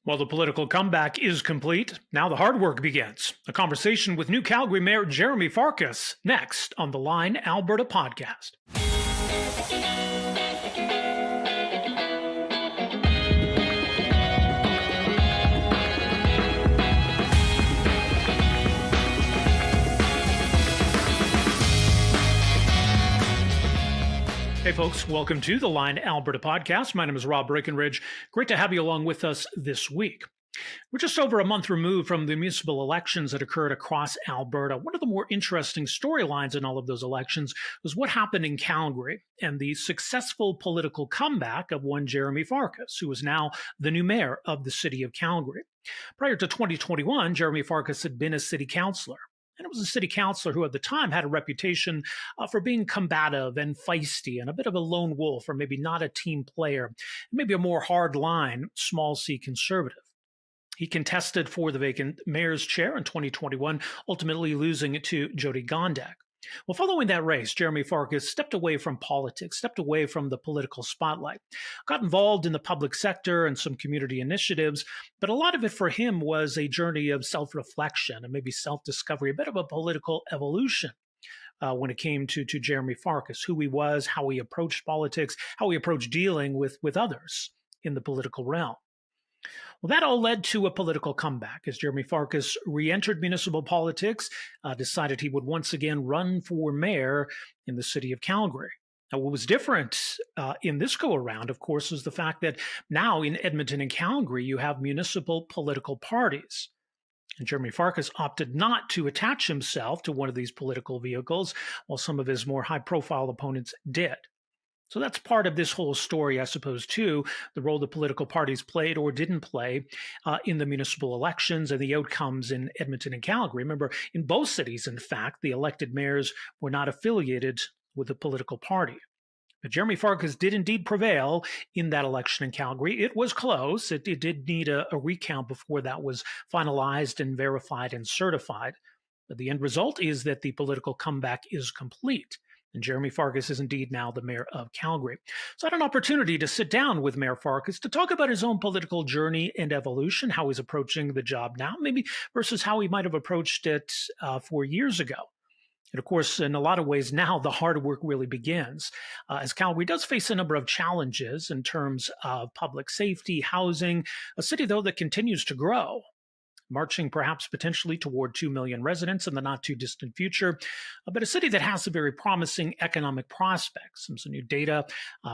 Well, the political comeback is complete. Now the hard work begins. A conversation with new Calgary Mayor Jeromy Farkas next on the Line Alberta Podcast. Hey folks, welcome to the Line Alberta Podcast. My name is Rob Breakenridge. Great to have you along with us this week. We're just over a month removed from the municipal elections that occurred across Alberta. One of the more interesting storylines in all of those elections was what happened in Calgary and the successful political comeback of one Jeromy Farkas, who is now the new mayor of the city of Calgary. Prior to 2021, Jeromy Farkas had been a city councillor. And it was a city councillor who at the time had a reputation for being combative and feisty and a bit of a lone wolf, or maybe not a team player, maybe a more hard-line, small C conservative. He contested for the vacant mayor's chair in 2021, ultimately losing it to Jody Gondek. Well, following that race, Jeromy Farkas stepped away from politics, stepped away from the political spotlight, got involved in the public sector and some community initiatives, but a lot of it for him was a journey of self-reflection and maybe self-discovery, a bit of a political evolution when it came to Jeromy Farkas, who he was, how he approached politics, how he approached dealing with others in the political realm. Well, that all led to a political comeback as Jeromy Farkas re-entered municipal politics, decided he would once again run for mayor in the city of Calgary. Now, what was different in this go-around, of course, is the fact that now in Edmonton and Calgary, you have municipal political parties. And Jeromy Farkas opted not to attach himself to one of these political vehicles, while some of his more high-profile opponents did. So that's part of this whole story, I suppose, too, the role the political parties played or didn't play in the municipal elections and the outcomes in Edmonton and Calgary. Remember, in both cities, in fact, the elected mayors were not affiliated with a political party. But Jeromy Farkas did indeed prevail in that election in Calgary. It was close. It did need a recount before that was finalized and verified and certified. But the end result is that the political comeback is complete. And Jeromy Farkas is indeed now the mayor of Calgary. So I had an opportunity to sit down with Mayor Farkas to talk about his own political journey and evolution, how he's approaching the job now, maybe versus how he might have approached it 4 years ago. And of course, in a lot of ways now, the hard work really begins, as Calgary does face a number of challenges in terms of public safety, housing, a city, though, that continues to grow, marching perhaps potentially toward 2 million residents in the not-too-distant future, but a city that has some very promising economic prospects. Some new data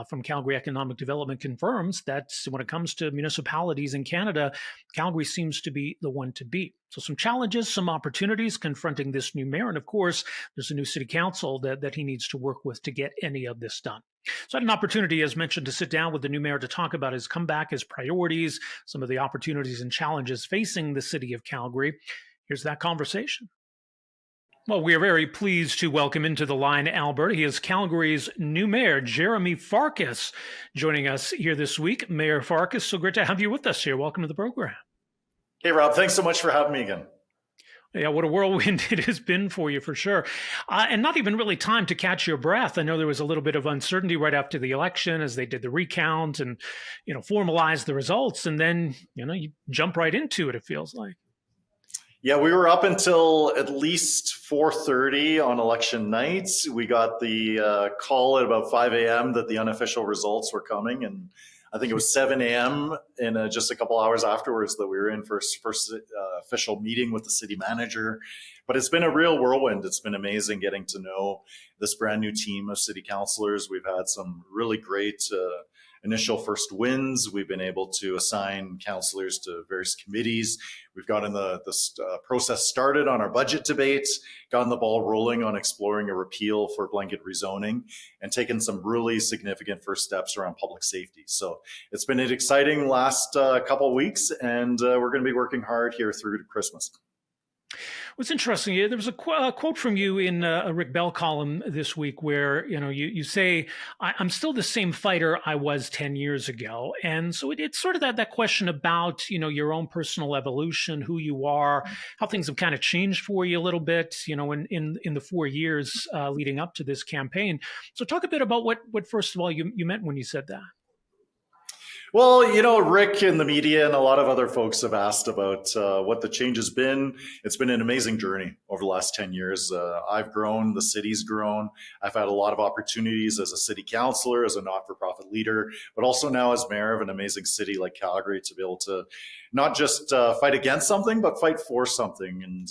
from Calgary Economic Development confirms that when it comes to municipalities in Canada, Calgary seems to be the one to beat. So some challenges, some opportunities confronting this new mayor, and of course, there's a new city council that he needs to work with to get any of this done. So I had an opportunity, as mentioned, to sit down with the new mayor to talk about his comeback, his priorities, some of the opportunities and challenges facing the city of Calgary. Here's that conversation. Well, we are very pleased to welcome into the Line Alberta. He is Calgary's new mayor, Jeromy Farkas, joining us here this week. Mayor Farkas, so great to have you with us here. Welcome to the program. Hey, Rob. Thanks so much for having me again. Yeah, what a whirlwind it has been for you, for sure. And not even really time to catch your breath. I know there was a little bit of uncertainty right after the election as they did the recount and, formalized the results. And then, you jump right into it, it feels like. Yeah, we were up until at least 4:30 on election night. We got the call at about 5 a.m. that the unofficial results were coming. And I think it was 7 a.m. and just a couple hours afterwards that we were in for first official meeting with the city manager. But it's been a real whirlwind. It's been amazing getting to know this brand new team of city councillors. We've had some really great initial first wins. We've been able to assign councillors to various committees. We've gotten the process started on our budget debate, gotten the ball rolling on exploring a repeal for blanket rezoning, and taken some really significant first steps around public safety. So it's been an exciting last couple of weeks, and we're going to be working hard here through Christmas. What's interesting, there was a quote from you in a Rick Bell column this week where, you say, I'm still the same fighter I was 10 years ago. And so it's sort of that question about, your own personal evolution, who you are, how things have kind of changed for you a little bit, in the 4 years leading up to this campaign. So talk a bit about what first of all, you meant when you said that. Well, Rick and the media and a lot of other folks have asked about what the change has been. It's been an amazing journey over the last 10 years. I've grown, the city's grown. I've had a lot of opportunities as a city councillor, as a not-for-profit leader, but also now as mayor of an amazing city like Calgary to be able to not just fight against something, but fight for something. And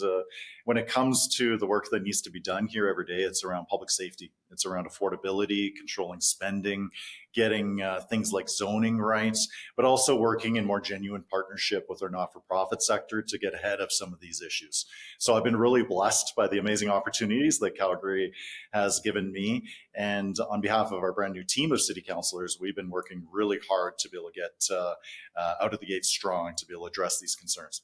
when it comes to the work that needs to be done here every day, it's around public safety. It's around affordability, controlling spending, getting things like zoning rights, but also working in more genuine partnership with our not-for-profit sector to get ahead of some of these issues. So I've been really blessed by the amazing opportunities that Calgary has given me. And on behalf of our brand new team of city councillors, we've been working really hard to be able to get out of the gate strong to be able to address these concerns.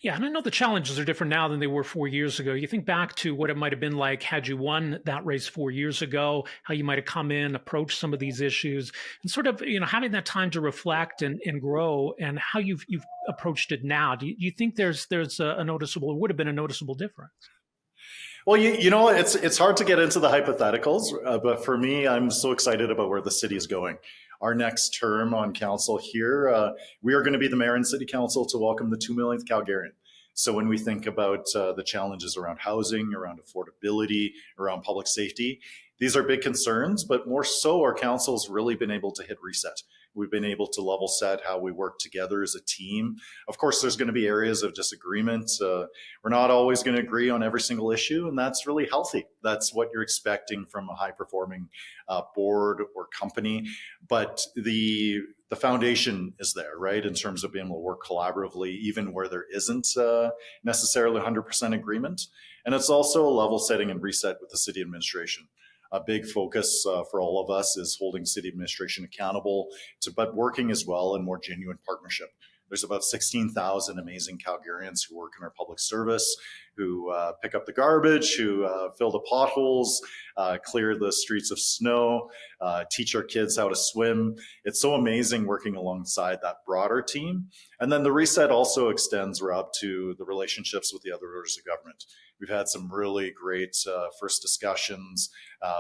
Yeah, and I know the challenges are different now than they were 4 years ago. You think back to what it might have been like had you won that race 4 years ago, how you might have come in, approached some of these issues, and sort of, having that time to reflect and grow, and how you've approached it now. Do you think there's a noticeable, or would have been a noticeable difference? Well, it's hard to get into the hypotheticals, but for me, I'm so excited about where the city is going. Our next term on council here, we are going to be the mayor and city council to welcome the 2 millionth Calgarian. So when we think about the challenges around housing, around affordability, around public safety, these are big concerns, but more so our council's really been able to hit reset. We've been able to level set how we work together as a team. Of course, there's going to be areas of disagreement. We're not always going to agree on every single issue, and that's really healthy. That's what you're expecting from a high-performing board or company. But the foundation is there, right, in terms of being able to work collaboratively, even where there isn't necessarily 100% agreement. And it's also a level setting and reset with the city administration. A big focus for all of us is holding city administration accountable, but working as well in more genuine partnership. There's about 16,000 amazing Calgarians who work in our public service, who pick up the garbage, who fill the potholes, clear the streets of snow, teach our kids how to swim. It's so amazing working alongside that broader team. And then the reset also extends up to the relationships with the other orders of government. We've had some really great first discussions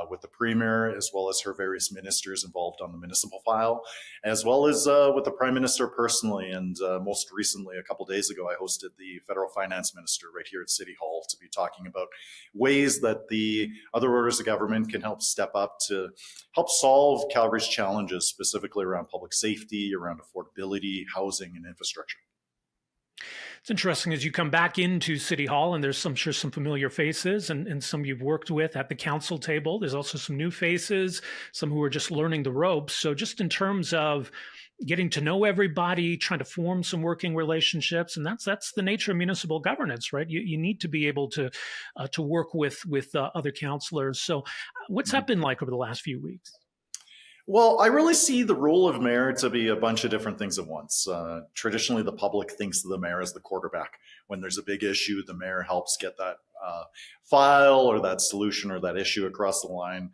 with the Premier, as well as her various ministers involved on the municipal file, as well as with the Prime Minister personally. And most recently, a couple days ago, I hosted the Federal Finance Minister right here at City Hall to be talking about ways that the other orders of government can help step up to help solve Calgary's challenges, specifically around public safety, around affordability, housing, and infrastructure. It's interesting as you come back into City Hall, and there's I'm sure some familiar faces and some you've worked with at the council table. There's also some new faces, some who are just learning the ropes. So just in terms of getting to know everybody, trying to form some working relationships, and that's the nature of municipal governance, right? You need to be able to work with other councillors. So what's that been like over the last few weeks? Well, I really see the role of mayor to be a bunch of different things at once. Traditionally, the public thinks of the mayor as the quarterback. When there's a big issue, the mayor helps get that file or that solution or that issue across the line.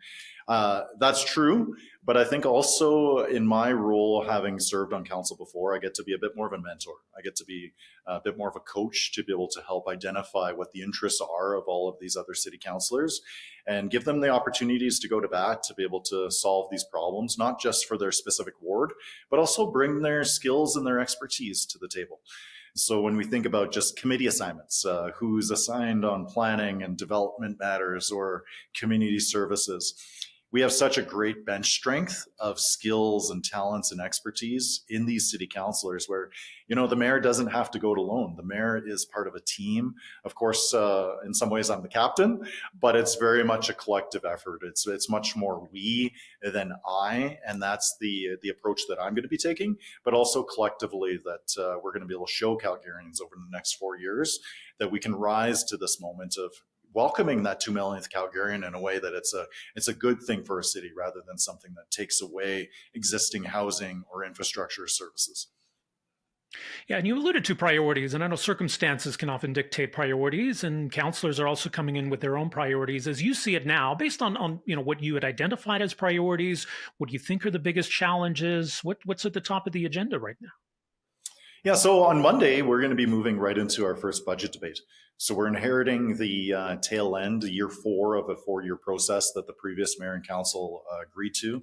That's true, but I think also in my role, having served on council before, I get to be a bit more of a mentor. I get to be a bit more of a coach to be able to help identify what the interests are of all of these other city councillors and give them the opportunities to go to bat to be able to solve these problems, not just for their specific ward, but also bring their skills and their expertise to the table. So when we think about just committee assignments, who's assigned on planning and development matters or community services, we have such a great bench strength of skills and talents and expertise in these city councillors where, the mayor doesn't have to go it alone. The mayor is part of a team. Of course, in some ways I'm the captain, but it's very much a collective effort. It's much more we than I, and that's the approach that I'm going to be taking, but also collectively that we're going to be able to show Calgarians over the next 4 years that we can rise to this moment of welcoming that 2 millionth Calgarian in a way that it's a good thing for a city rather than something that takes away existing housing or infrastructure services. Yeah, and you alluded to priorities, and I know circumstances can often dictate priorities, and councillors are also coming in with their own priorities. As you see it now, based on what you had identified as priorities, what do you think are the biggest challenges? What's at the top of the agenda right now? Yeah, so on Monday, we're going to be moving right into our first budget debate. So we're inheriting the tail end, year 4 of a 4-year process that the previous mayor and council agreed to.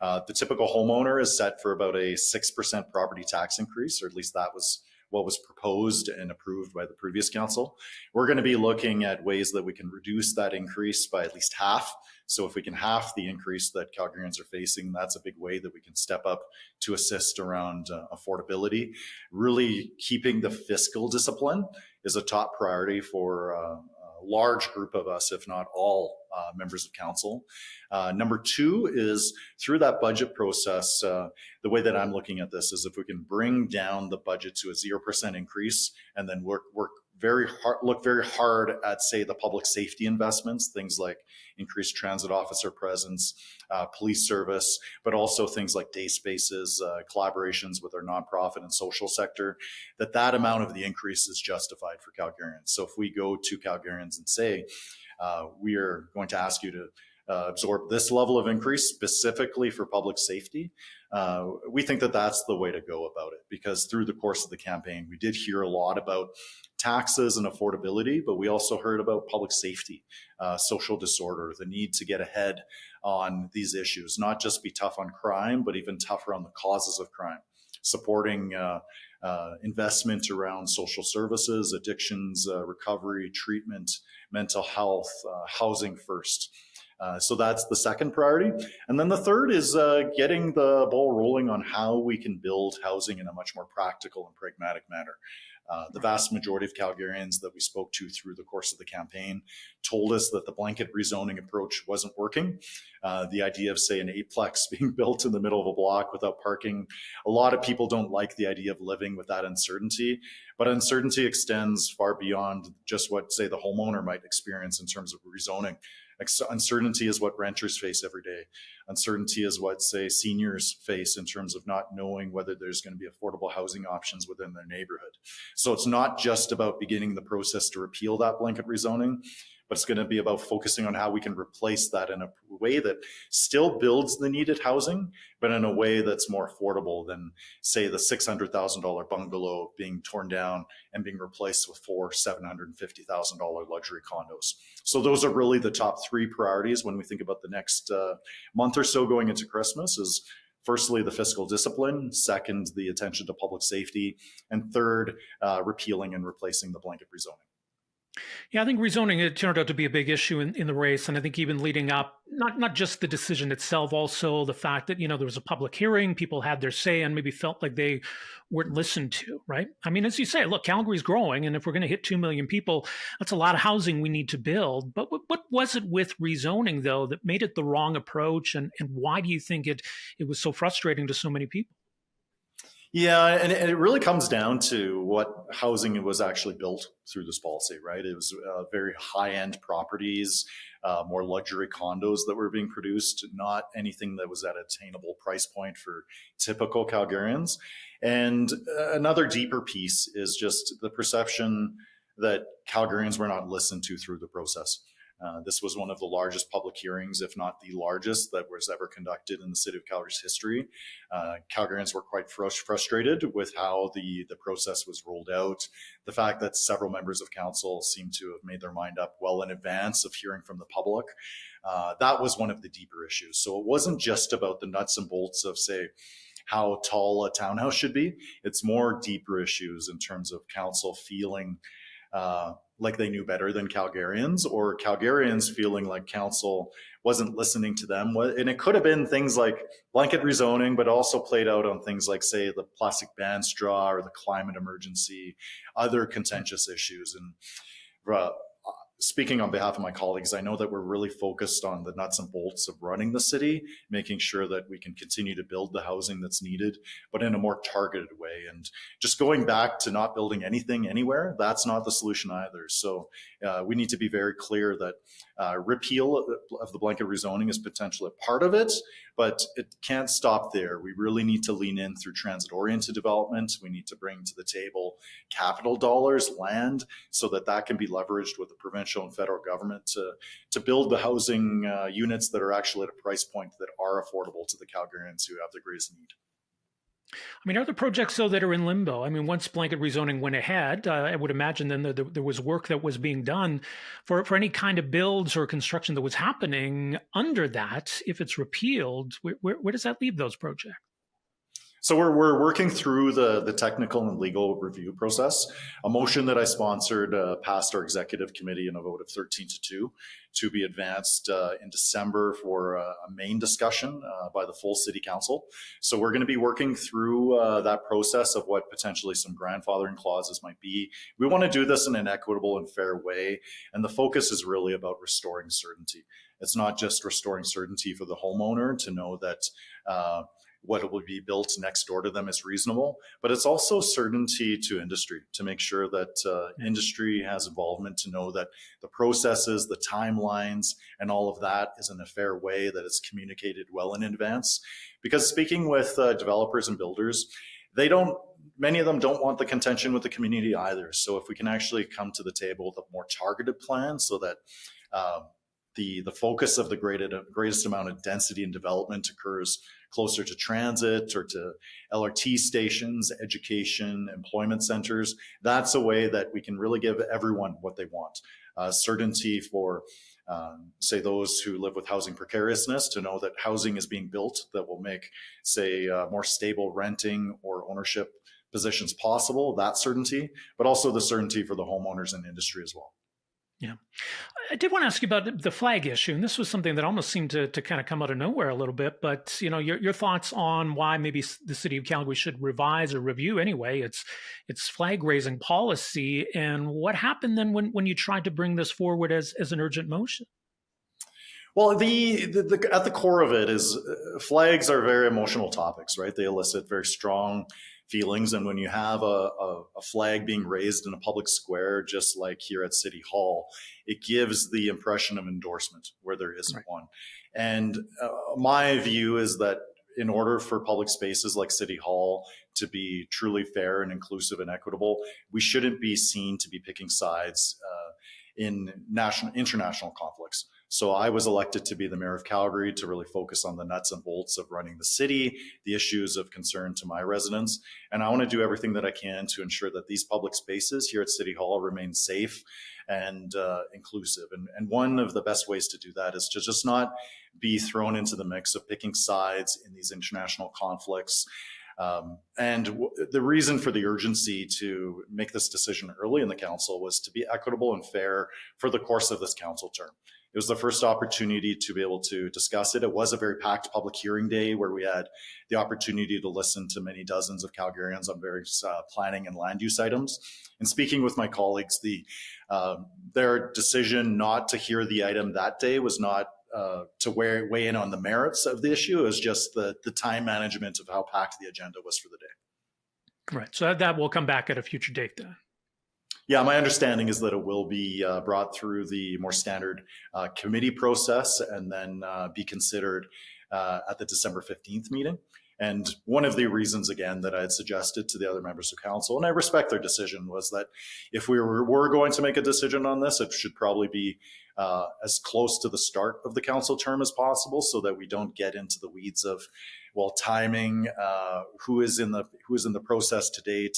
The typical homeowner is set for about a 6% property tax increase, or at least that was what was proposed and approved by the previous council. We're going to be looking at ways that we can reduce that increase by at least half. So if we can half the increase that Calgarians are facing, that's a big way that we can step up to assist around affordability. Really keeping the fiscal discipline is a top priority for a large group of us, if not all members of council. Number 2 is through that budget process, the way that I'm looking at this is if we can bring down the budget to a 0% increase and then look very hard at, say, the public safety investments, things like increased transit officer presence, police service, but also things like day spaces, collaborations with our nonprofit and social sector, that amount of the increase is justified for Calgarians. So if we go to Calgarians and say, we are going to ask you to absorb this level of increase specifically for public safety, we think that that's the way to go about it, because through the course of the campaign, we did hear a lot about taxes and affordability, but we also heard about public safety, social disorder, the need to get ahead on these issues, not just be tough on crime, but even tougher on the causes of crime, supporting investment around social services, addictions, recovery, treatment, mental health, housing first. So that's the second priority. And then the third is getting the ball rolling on how we can build housing in a much more practical and pragmatic manner. The vast majority of Calgarians that we spoke to through the course of the campaign told us that the blanket rezoning approach wasn't working. The idea of, say, an eightplex being built in the middle of a block without parking, a lot of people don't like the idea of living with that uncertainty, but uncertainty extends far beyond just what, say, the homeowner might experience in terms of rezoning. Uncertainty is what renters face every day. Uncertainty is what, say, seniors face in terms of not knowing whether there's going to be affordable housing options within their neighborhood. So it's not just about beginning the process to repeal that blanket rezoning, but it's going to be about focusing on how we can replace that in a way that still builds the needed housing, but in a way that's more affordable than, say, the $600,000 bungalow being torn down and being replaced with 4 $750,000 luxury condos. So those are really the top 3 priorities when we think about the next month or so going into Christmas. Is firstly, the fiscal discipline, second, the attention to public safety, and third, repealing and replacing the blanket rezoning. Yeah, I think rezoning, it turned out to be a big issue in the race. And I think even leading up, not just the decision itself, also the fact that, there was a public hearing, people had their say and maybe felt like they weren't listened to, right? I mean, as you say, look, Calgary's growing. And if we're going to hit 2 million people, that's a lot of housing we need to build. But what was it with rezoning, though, that made it the wrong approach? And why do you think it was so frustrating to so many people? Yeah, and it really comes down to what housing was actually built through this policy, right? It was very high-end properties, more luxury condos that were being produced, not anything that was at an attainable price point for typical Calgarians. And another deeper piece is just the perception that Calgarians were not listened to through the process. This was one of the largest public hearings, if not the largest, that was ever conducted in the city of Calgary's history. Calgarians were quite frustrated with how the process was rolled out. The fact that several members of council seem to have made their mind up well in advance of hearing from the public. That was one of the deeper issues. So it wasn't just about the nuts and bolts of, say, how tall a townhouse should be. It's more deeper issues in terms of council feeling like they knew better than Calgarians, or Calgarians feeling like council wasn't listening to them. And it could have been things like blanket rezoning, but also played out on things like, say, the plastic ban straw or the climate emergency, other contentious issues. And speaking on behalf of my colleagues, I know that we're really focused on the nuts and bolts of running the city, making sure that we can continue to build the housing that's needed, but in a more targeted way. And just going back to not building anything anywhere, that's not the solution either. So we need to be very clear that repeal of the blanket rezoning is potentially a part of it, but it can't stop there. We really need to lean in through transit-oriented development. We need to bring to the table capital dollars, land, so that can be leveraged with the provincial and federal government to build the housing units that are actually at a price point that are affordable to the Calgarians who have the greatest need. I mean, are there projects, though, that are in limbo? I mean, once blanket rezoning went ahead, I would imagine then there was work that was being done for any kind of builds or construction that was happening under that. If it's repealed, where does that leave those projects? So we're working through the technical and legal review process. A motion that I sponsored passed our executive committee in a vote of 13-2 to be advanced in December for a main discussion by the full city council. So we're going to be working through that process of what potentially some grandfathering clauses might be. We want to do this in an equitable and fair way. And the focus is really about restoring certainty. It's not just restoring certainty for the homeowner to know that what will be built next door to them is reasonable, but it's also certainty to industry to make sure that industry has involvement, to know that the processes, the timelines, and all of that is in a fair way, that it's communicated well in advance. Because speaking with developers and builders, many of them don't want the contention with the community either. So if we can actually come to the table with a more targeted plan so that the focus of the greatest amount of density and development occurs closer to transit or to LRT stations, education, employment centers. That's a way that we can really give everyone what they want. Certainty for, say, those who live with housing precariousness, to know that housing is being built that will make, say, more stable renting or ownership positions possible, that certainty, but also the certainty for the homeowners and industry as well. Yeah. I did want to ask you about the flag issue, and this was something that almost seemed to kind of come out of nowhere a little bit, but your thoughts on why maybe the city of Calgary should revise or review anyway its flag raising policy, and what happened then when you tried to bring this forward as an urgent motion? Well, at the core of it is flags are very emotional topics, right? They elicit very strong feelings. And when you have a flag being raised in a public square, just like here at City Hall, it gives the impression of endorsement where there isn't Right. one. And my view is that in order for public spaces like City Hall to be truly fair and inclusive and equitable, we shouldn't be seen to be picking sides in international conflicts. So I was elected to be the mayor of Calgary to really focus on the nuts and bolts of running the city, the issues of concern to my residents. And I want to do everything that I can to ensure that these public spaces here at City Hall remain safe and inclusive. And one of the best ways to do that is to just not be thrown into the mix of picking sides in these international conflicts. The reason for the urgency to make this decision early in the council was to be equitable and fair for the course of this council term. It was the first opportunity to be able to discuss it. It was a very packed public hearing day where we had the opportunity to listen to many dozens of Calgarians on various planning and land use items. And speaking with my colleagues, their decision not to hear the item that day was not to weigh in on the merits of the issue. It was just the time management of how packed the agenda was for the day. Right. So that will come back at a future date then. Yeah, my understanding is that it will be brought through the more standard committee process and then be considered at the December 15th meeting. And one of the reasons, again, that I had suggested to the other members of council, and I respect their decision, was that if we were going to make a decision on this, it should probably be as close to the start of the council term as possible, so that we don't get into the weeds of, well, timing, who is in the process to date,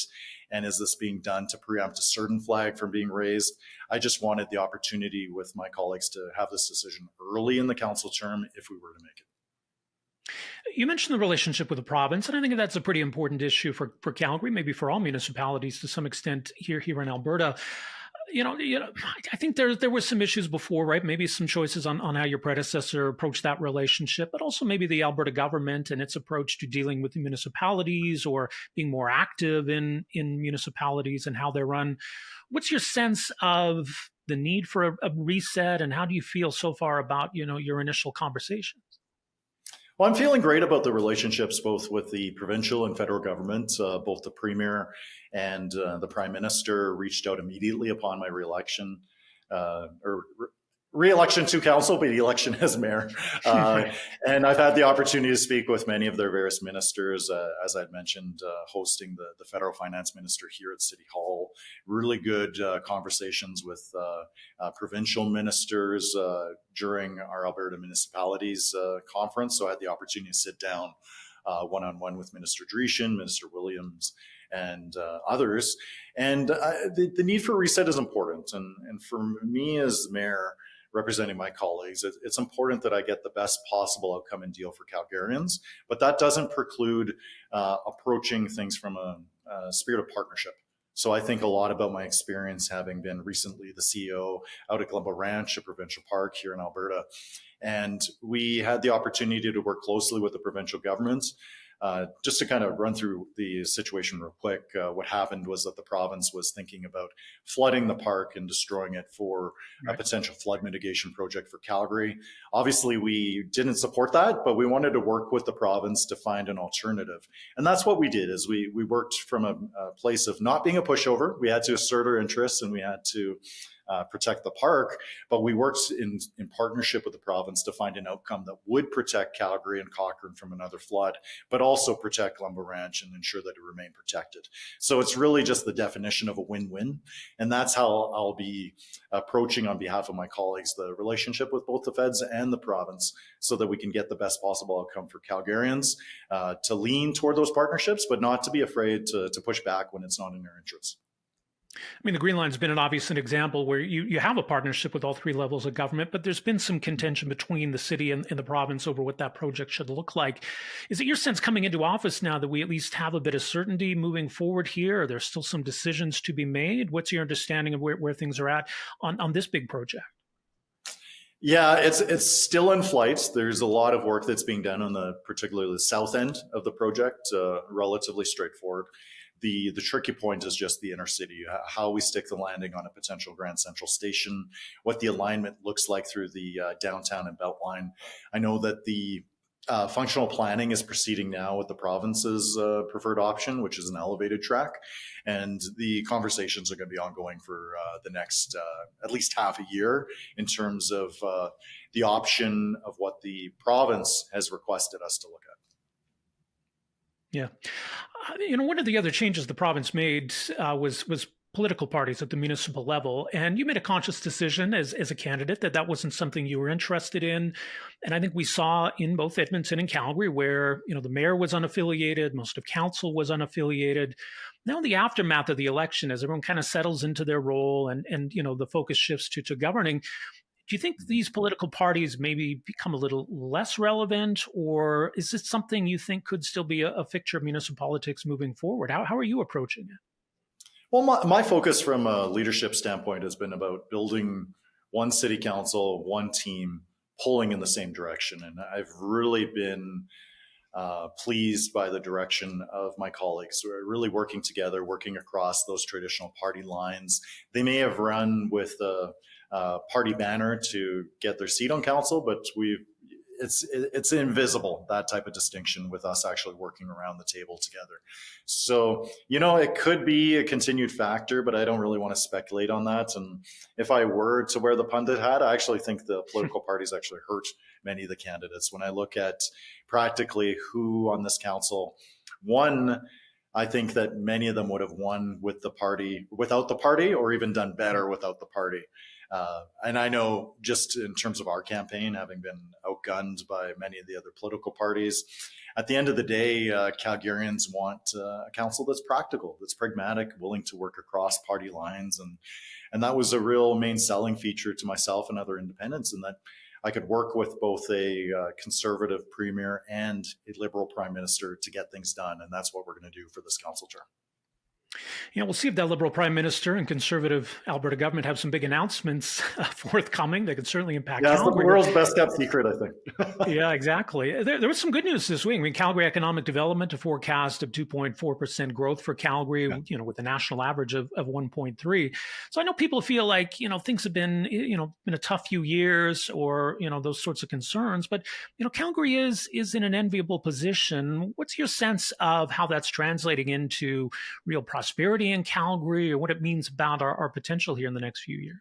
and is this being done to preempt a certain flag from being raised. I just wanted the opportunity with my colleagues to have this decision early in the council term if we were to make it. You mentioned the relationship with the province, and I think that's a pretty important issue for Calgary, maybe for all municipalities to some extent here in Alberta. I think there were some issues before, right? Maybe some choices on how your predecessor approached that relationship, but also maybe the Alberta government and its approach to dealing with the municipalities or being more active in municipalities and how they're run. What's your sense of the need for a reset, and how do you feel so far about your initial conversations? Well, I'm feeling great about the relationships both with the provincial and federal government. Both the premier and the prime minister reached out immediately upon my reelection, re-election to council, but election as mayor. And I've had the opportunity to speak with many of their various ministers, as I'd mentioned, hosting the federal finance minister here at City Hall. Really good conversations with provincial ministers during our Alberta Municipalities conference. So I had the opportunity to sit down one-on-one with Minister Dreeshen, Minister Williams, and others. And the need for reset is important. And for me as mayor, representing my colleagues, it's important that I get the best possible outcome and deal for Calgarians, but that doesn't preclude approaching things from a spirit of partnership. So I think a lot about my experience having been recently the CEO out at Glenbow Ranch, a provincial park here in Alberta. And we had the opportunity to work closely with the provincial governments. Just to kind of run through the situation real quick, what happened was that the province was thinking about flooding the park and destroying it for a potential flood mitigation project for Calgary. Obviously, we didn't support that, but we wanted to work with the province to find an alternative. And that's what we did, is we worked from a place of not being a pushover. We had to assert our interests and we had to protect the park, but we worked in partnership with the province to find an outcome that would protect Calgary and Cochrane from another flood, but also protect Glenbow Ranch and ensure that it remained protected. So it's really just the definition of a win-win. And that's how I'll be approaching, on behalf of my colleagues, the relationship with both the feds and the province, so that we can get the best possible outcome for Calgarians, to lean toward those partnerships, but not to be afraid to push back when it's not in their interests. I mean, the Green Line's been an obvious example where you have a partnership with all three levels of government, but there's been some contention between the city and the province over what that project should look like. Is it your sense coming into office now that we at least have a bit of certainty moving forward here? Are there still some decisions to be made? What's your understanding of where things are at on this big project? Yeah, it's still in flight. There's a lot of work that's being done on particularly the south end of the project, relatively straightforward. The tricky point is just the inner city, how we stick the landing on a potential Grand Central station, what the alignment looks like through the downtown and Beltline. I know that the functional planning is proceeding now with the province's preferred option, which is an elevated track. And the conversations are going to be ongoing for the next at least half a year in terms of the option of what the province has requested us to look at. Yeah. One of the other changes the province made was political parties at the municipal level. And you made a conscious decision as a candidate that wasn't something you were interested in. And I think we saw in both Edmonton and Calgary where, the mayor was unaffiliated, most of council was unaffiliated. Now in the aftermath of the election, as everyone kind of settles into their role and the focus shifts to governing, do you think these political parties maybe become a little less relevant, or is it something you think could still be a fixture of municipal politics moving forward? How are you approaching it? Well, my focus from a leadership standpoint has been about building one city council, one team, pulling in the same direction. And I've really been pleased by the direction of my colleagues. We're really working together, working across those traditional party lines. They may have run with a party banner to get their seat on council, but it's invisible, that type of distinction, with us actually working around the table together. So, it could be a continued factor, but I don't really want to speculate on that. And if I were to wear the pundit hat, I actually think the political parties actually hurt many of the candidates. When I look at practically who on this council won, I think that many of them would have won with the party, without the party, or even done better without the party. And I know, just in terms of our campaign, having been outgunned by many of the other political parties, at the end of the day, Calgarians want a council that's practical, that's pragmatic, willing to work across party lines. And that was a real main selling feature to myself and other independents, in that I could work with both a conservative premier and a liberal prime minister to get things done. And that's what we're going to do for this council term. We'll see if that Liberal Prime Minister and Conservative Alberta government have some big announcements forthcoming that could certainly impact Calgary. Calgary. It's the world's best kept secret, I think. Yeah, exactly. There was some good news this week. I mean, Calgary Economic Development, a forecast of 2.4% growth for Calgary, with a national average of 1.3. So I know people feel like, things have been, been a tough few years, or, those sorts of concerns. But, Calgary is in an enviable position. What's your sense of how that's translating into real prosperity in Calgary, or what it means about our potential here in the next few years?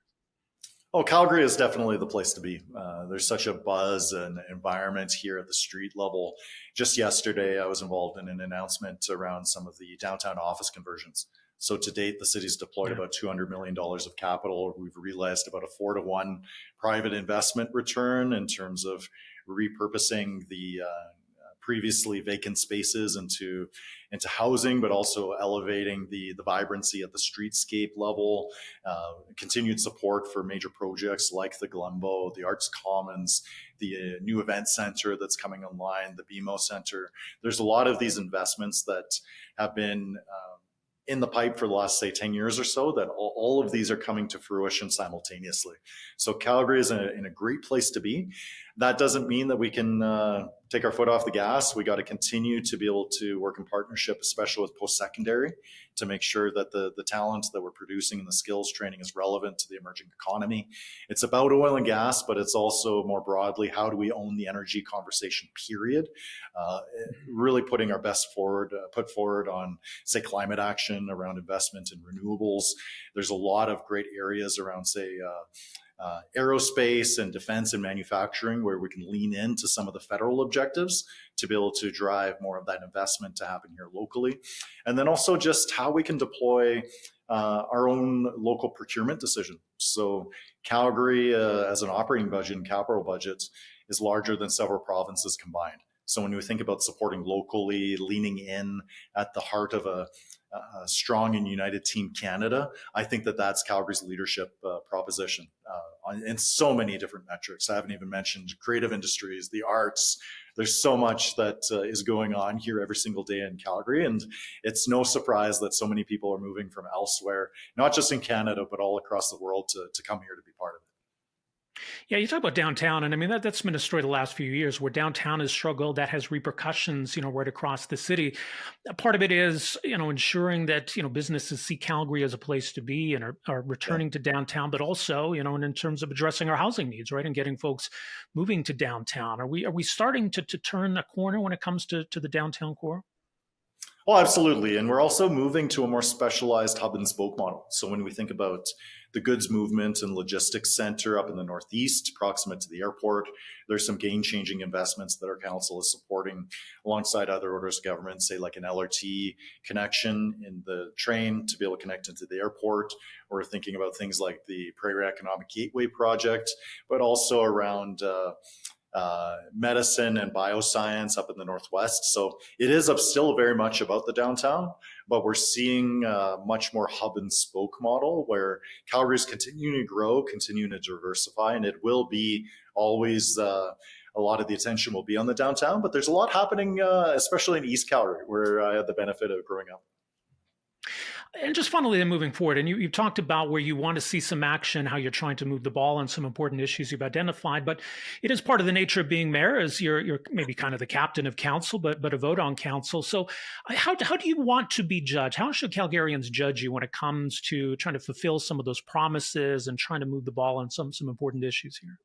Oh, Calgary is definitely the place to be. There's such a buzz and environment here at the street level. Just yesterday, I was involved in an announcement around some of the downtown office conversions. So to date, the city's deployed about $200 million of capital. We've realized about a 4-to-1 private investment return in terms of repurposing the previously vacant spaces into housing, but also elevating the vibrancy at the streetscape level, continued support for major projects like the Glumbo, the Arts Commons, the new event center that's coming online, the BMO Center. There's a lot of these investments that have been in the pipe for the last, say, 10 years or so, that all of these are coming to fruition simultaneously. So Calgary is in a great place to be. That doesn't mean that we can take our foot off the gas. We got to continue to be able to work in partnership, especially with post-secondary, to make sure that the talent that we're producing and the skills training is relevant to the emerging economy. It's about oil and gas, but it's also more broadly, how do we own the energy conversation, period? Really putting our best foot forward on, say, climate action, around investment in renewables. There's a lot of great areas around, say, aerospace and defense and manufacturing, where we can lean into some of the federal objectives to be able to drive more of that investment to happen here locally. And then also just how we can deploy our own local procurement decision. So Calgary, as an operating budget and capital budget, is larger than several provinces combined. So when we think about supporting locally, leaning in at the heart of a strong and united Team Canada, I think that that's Calgary's leadership proposition in so many different metrics. I haven't even mentioned creative industries, the arts. There's so much that is going on here every single day in Calgary. And it's no surprise that so many people are moving from elsewhere, not just in Canada, but all across the world to come here to be part of it. Yeah, you talk about downtown, and I mean that's been a story the last few years where downtown has struggled. That has repercussions, right across the city. Part of it is, ensuring that businesses see Calgary as a place to be and are returning to downtown, but also, and in terms of addressing our housing needs, right, and getting folks moving to downtown. Are we starting to turn a corner when it comes to the downtown core? Oh, absolutely. And we're also moving to a more specialized hub and spoke model. So when we think about the goods movement and logistics center up in the Northeast, proximate to the airport, there's some game-changing investments that our council is supporting alongside other orders of government, say like an LRT connection in the train to be able to connect into the airport. We're thinking about things like the Prairie Economic Gateway project, but also around medicine and bioscience up in the Northwest. So it is still very much about the downtown, but we're seeing a much more hub and spoke model where Calgary is continuing to grow, continuing to diversify, and it will be always a lot of the attention will be on the downtown, but there's a lot happening, especially in East Calgary, where I had the benefit of growing up. And just finally, then moving forward, and you've talked about where you want to see some action, how you're trying to move the ball on some important issues you've identified. But it is part of the nature of being mayor, as you're maybe kind of the captain of council, but a vote on council. So how do you want to be judged? How should Calgarians judge you when it comes to trying to fulfill some of those promises and trying to move the ball on some important issues here?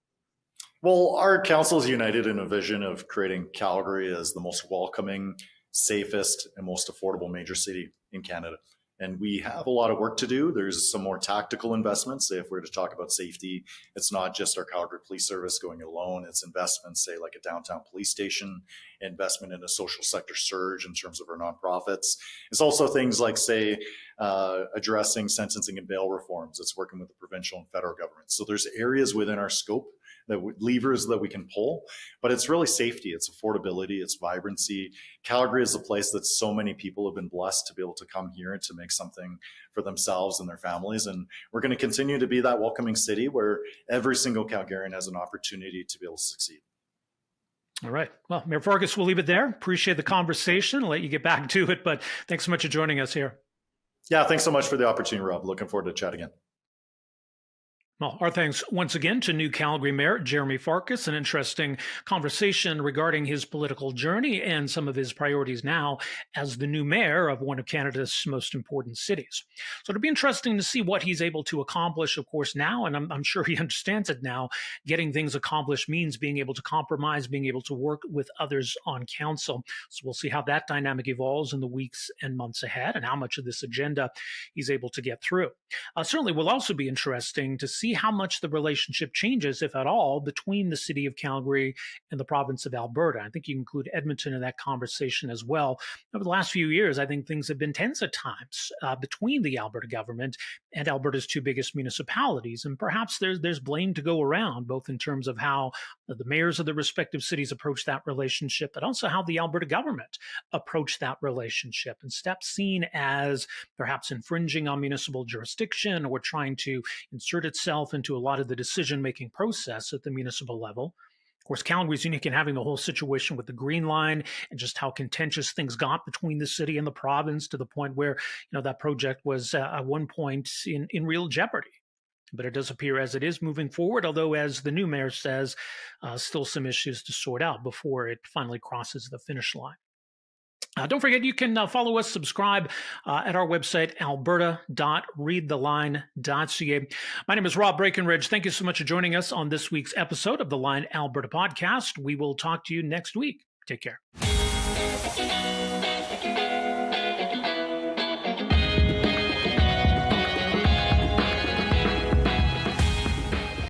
Well, our council is united in a vision of creating Calgary as the most welcoming, safest, and most affordable major city in Canada. And we have a lot of work to do. There's some more tactical investments. Say if we're to talk about safety, it's not just our Calgary Police Service going alone. It's investments, say like a downtown police station, investment in a social sector surge in terms of our nonprofits. It's also things like, say, addressing sentencing and bail reforms. It's working with the provincial and federal government. So there's areas within our scope, levers that we can pull, but it's really safety, it's affordability, it's vibrancy. Calgary is a place that so many people have been blessed to be able to come here and to make something for themselves and their families. And we're going to continue to be that welcoming city where every single Calgarian has an opportunity to be able to succeed. All right. Well, Mayor Farkas, we'll leave it there. Appreciate the conversation. I'll let you get back to it, but thanks so much for joining us here. Yeah, thanks so much for the opportunity, Rob. Looking forward to chat again. Well, our thanks once again to new Calgary Mayor Jeromy Farkas, an interesting conversation regarding his political journey and some of his priorities now as the new mayor of one of Canada's most important cities. So it'll be interesting to see what he's able to accomplish, of course, now, and I'm sure he understands it now. Getting things accomplished means being able to compromise, being able to work with others on council. So we'll see how that dynamic evolves in the weeks and months ahead and how much of this agenda he's able to get through. Certainly will also be interesting to see see how much the relationship changes, if at all, between the city of Calgary and the province of Alberta. I think you include Edmonton in that conversation as well. Over the last few years, I think things have been tense at times between the Alberta government and Alberta's two biggest municipalities. And perhaps there's blame to go around, both in terms of how the mayors of the respective cities approach that relationship, but also how the Alberta government approach that relationship, and steps seen as perhaps infringing on municipal jurisdiction or trying to insert itself into a lot of the decision-making process at the municipal level. Of course, Calgary is unique in having the whole situation with the Green Line and just how contentious things got between the city and the province, to the point where that project was at one point in real jeopardy. But it does appear as it is moving forward, although, as the new mayor says, still some issues to sort out before it finally crosses the finish line. Don't forget, you can follow us, subscribe at our website, alberta.readtheline.ca. My name is Rob Breakenridge. Thank you so much for joining us on this week's episode of the Line Alberta Podcast. We will talk to you next week. Take care.